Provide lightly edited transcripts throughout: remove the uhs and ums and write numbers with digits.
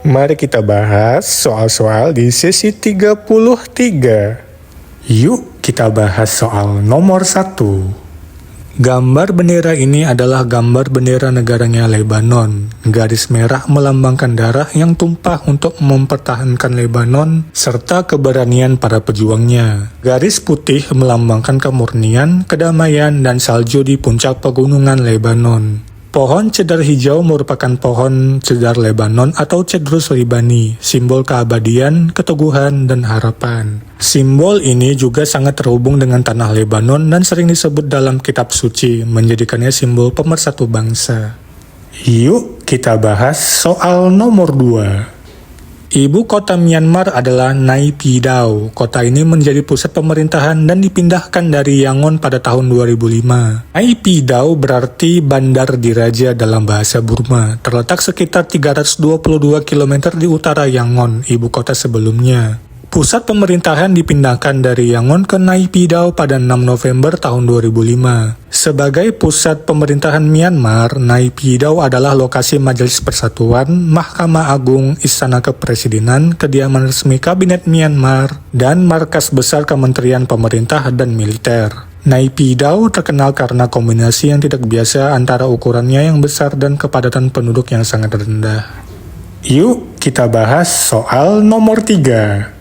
Mari kita bahas soal-soal di sesi 33. Yuk kita bahas soal nomor 1. Gambar bendera ini adalah gambar bendera negaranya Lebanon. Garis merah melambangkan darah yang tumpah untuk mempertahankan Lebanon serta keberanian para pejuangnya. Garis putih melambangkan kemurnian, kedamaian, dan salju di puncak pegunungan Lebanon. Pohon cedar hijau merupakan pohon cedar Lebanon atau Cedrus libani, simbol keabadian, keteguhan, dan harapan. Simbol ini juga sangat terhubung dengan tanah Lebanon dan sering disebut dalam kitab suci, menjadikannya simbol pemersatu bangsa. Yuk kita bahas soal nomor 2. Ibu kota Myanmar adalah Naypyidaw. Kota ini menjadi pusat pemerintahan dan dipindahkan dari Yangon pada tahun 2005. Naypyidaw berarti bandar diraja dalam bahasa Burma. Terletak sekitar 322 km di utara Yangon, ibu kota sebelumnya. Pusat pemerintahan dipindahkan dari Yangon ke Naypyidaw pada 6 November tahun 2005. Sebagai pusat pemerintahan Myanmar, Naypyidaw adalah lokasi Majelis Persatuan, Mahkamah Agung, Istana Kepresidenan, kediaman resmi Kabinet Myanmar, dan markas besar Kementerian Pemerintah dan Militer. Naypyidaw terkenal karena kombinasi yang tidak biasa antara ukurannya yang besar dan kepadatan penduduk yang sangat rendah. Yuk kita bahas soal nomor 3.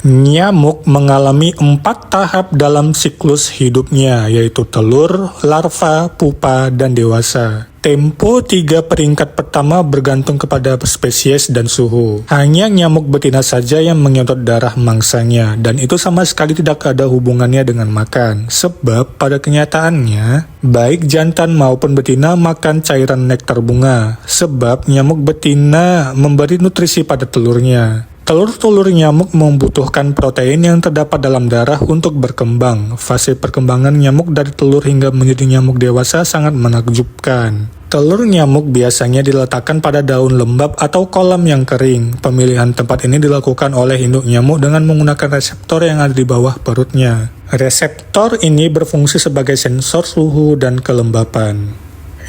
Nyamuk mengalami 4 tahap dalam siklus hidupnya, yaitu telur, larva, pupa, dan dewasa. Tempo 3 peringkat pertama bergantung kepada spesies dan suhu. Hanya nyamuk betina saja yang menyedot darah mangsanya, dan itu sama sekali tidak ada hubungannya dengan makan. Sebab pada kenyataannya, baik jantan maupun betina makan cairan nektar bunga. Sebab nyamuk betina memberi nutrisi pada telurnya. Telur-telur nyamuk membutuhkan protein yang terdapat dalam darah untuk berkembang. Fase perkembangan nyamuk dari telur hingga menjadi nyamuk dewasa sangat menakjubkan. Telur nyamuk biasanya diletakkan pada daun lembab atau kolam yang kering. Pemilihan tempat ini dilakukan oleh induk nyamuk dengan menggunakan reseptor yang ada di bawah perutnya. Reseptor ini berfungsi sebagai sensor suhu dan kelembapan.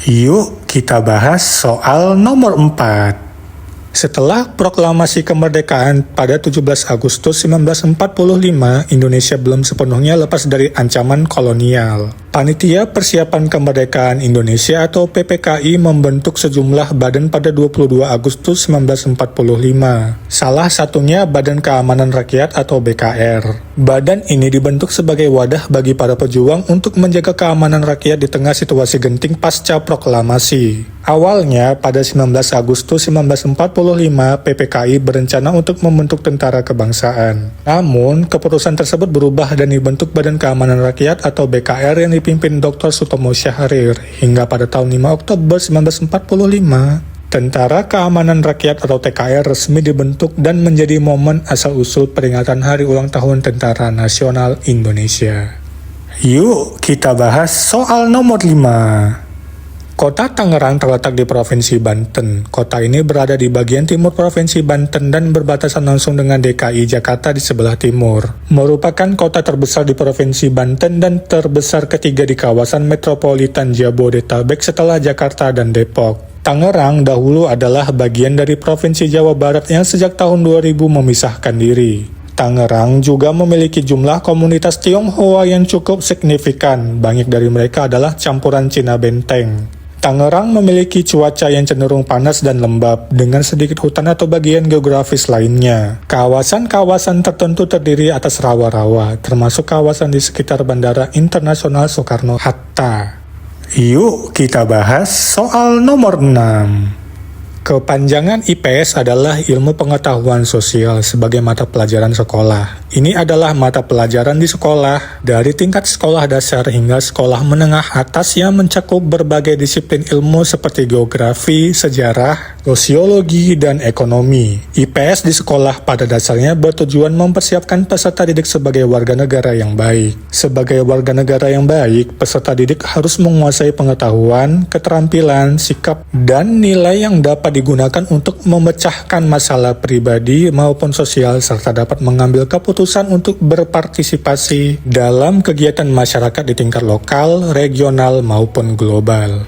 Yuk kita bahas soal nomor 4. Setelah proklamasi kemerdekaan pada 17 Agustus 1945, Indonesia belum sepenuhnya lepas dari ancaman kolonial. Panitia Persiapan Kemerdekaan Indonesia atau PPKI membentuk sejumlah badan pada 22 Agustus 1945. Salah satunya Badan Keamanan Rakyat atau BKR. Badan ini dibentuk sebagai wadah bagi para pejuang untuk menjaga keamanan rakyat di tengah situasi genting pasca proklamasi. Awalnya, pada 19 Agustus 1945, PPKI berencana untuk membentuk tentara kebangsaan. Namun, keputusan tersebut berubah dan dibentuk Badan Keamanan Rakyat atau BKR yang dipimpin Dr. Sutomo Syahrir. Hingga pada tahun 5 Oktober 1945, Tentara Keamanan Rakyat atau TKR resmi dibentuk dan menjadi momen asal-usul peringatan Hari Ulang Tahun Tentara Nasional Indonesia. Yuk kita bahas soal nomor 5. Kota Tangerang terletak di Provinsi Banten. Kota ini berada di bagian timur Provinsi Banten dan berbatasan langsung dengan DKI Jakarta di sebelah timur. Merupakan kota terbesar di Provinsi Banten dan terbesar ketiga di kawasan metropolitan Jabodetabek setelah Jakarta dan Depok. Tangerang dahulu adalah bagian dari Provinsi Jawa Barat yang sejak tahun 2000 memisahkan diri. Tangerang juga memiliki jumlah komunitas Tionghoa yang cukup signifikan. Banyak dari mereka adalah campuran Cina Benteng. Tangerang memiliki cuaca yang cenderung panas dan lembab, dengan sedikit hutan atau bagian geografis lainnya. Kawasan-kawasan tertentu terdiri atas rawa-rawa, termasuk kawasan di sekitar Bandara Internasional Soekarno-Hatta. Yuk kita bahas soal nomor 6. Kepanjangan IPS adalah Ilmu Pengetahuan Sosial sebagai mata pelajaran sekolah. Ini adalah mata pelajaran di sekolah dari tingkat sekolah dasar hingga sekolah menengah atas yang mencakup berbagai disiplin ilmu seperti geografi, sejarah, sosiologi, dan ekonomi. IPS di sekolah pada dasarnya bertujuan mempersiapkan peserta didik sebagai warga negara yang baik. Sebagai warga negara yang baik, peserta didik harus menguasai pengetahuan, keterampilan, sikap, dan nilai yang dapat digunakan untuk memecahkan masalah pribadi maupun sosial serta dapat mengambil keputusan untuk berpartisipasi dalam kegiatan masyarakat di tingkat lokal, regional, maupun global.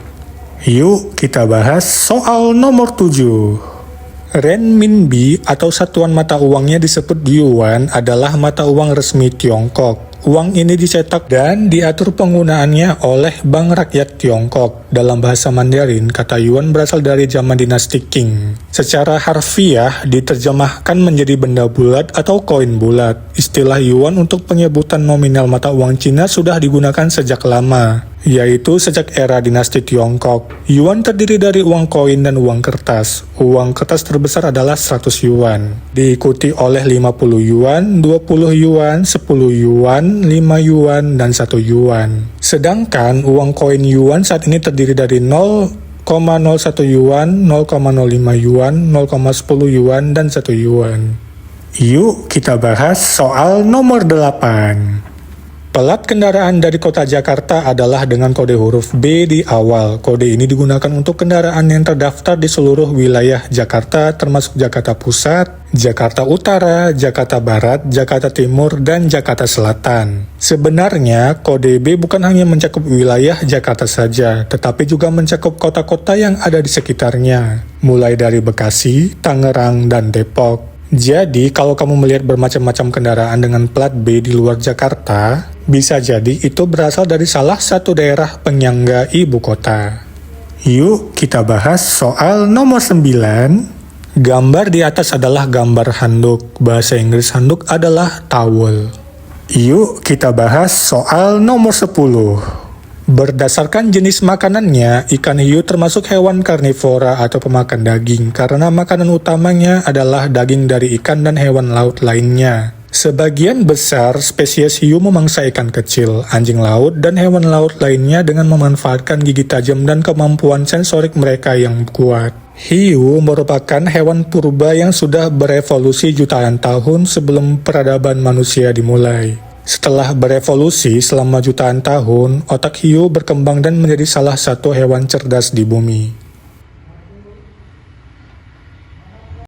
Yuk kita bahas soal nomor 7. Renminbi atau satuan mata uangnya disebut yuan adalah mata uang resmi Tiongkok. Uang ini dicetak dan diatur penggunaannya oleh Bank Rakyat Tiongkok. Dalam bahasa Mandarin, kata yuan berasal dari zaman dinasti Qing. Secara harfiah diterjemahkan menjadi benda bulat atau koin bulat. Istilah yuan untuk penyebutan nominal mata uang Cina sudah digunakan sejak lama, yaitu sejak era dinasti Tiongkok. Yuan terdiri dari uang koin dan uang kertas. Uang kertas terbesar adalah 100 yuan, diikuti oleh 50 yuan, 20 yuan, 10 yuan, 5 yuan, dan 1 yuan. Sedangkan uang koin yuan saat ini terdiri dari 0,01 yuan, 0,05 yuan, 0,10 yuan, dan 1 yuan. Yuk kita bahas soal nomor 8. Pelat kendaraan dari kota Jakarta adalah dengan kode huruf B di awal. Kode ini digunakan untuk kendaraan yang terdaftar di seluruh wilayah Jakarta termasuk Jakarta Pusat, Jakarta Utara, Jakarta Barat, Jakarta Timur, dan Jakarta Selatan. Sebenarnya, kode B bukan hanya mencakup wilayah Jakarta saja, tetapi juga mencakup kota-kota yang ada di sekitarnya, mulai dari Bekasi, Tangerang, dan Depok. Jadi, kalau kamu melihat bermacam-macam kendaraan dengan plat B di luar Jakarta, bisa jadi itu berasal dari salah satu daerah penyangga ibu kota. Yuk, kita bahas soal nomor 9. Gambar di atas adalah gambar handuk. Bahasa Inggris handuk adalah towel. Yuk, kita bahas soal nomor 10. Berdasarkan jenis makanannya, ikan hiu termasuk hewan karnivora atau pemakan daging karena makanan utamanya adalah daging dari ikan dan hewan laut lainnya. Sebagian besar spesies hiu memangsa ikan kecil, anjing laut, dan hewan laut lainnya dengan memanfaatkan gigi tajam dan kemampuan sensorik mereka yang kuat. Hiu merupakan hewan purba yang sudah berevolusi jutaan tahun sebelum peradaban manusia dimulai. Setelah berevolusi selama jutaan tahun, otak hiu berkembang dan menjadi salah satu hewan cerdas di bumi.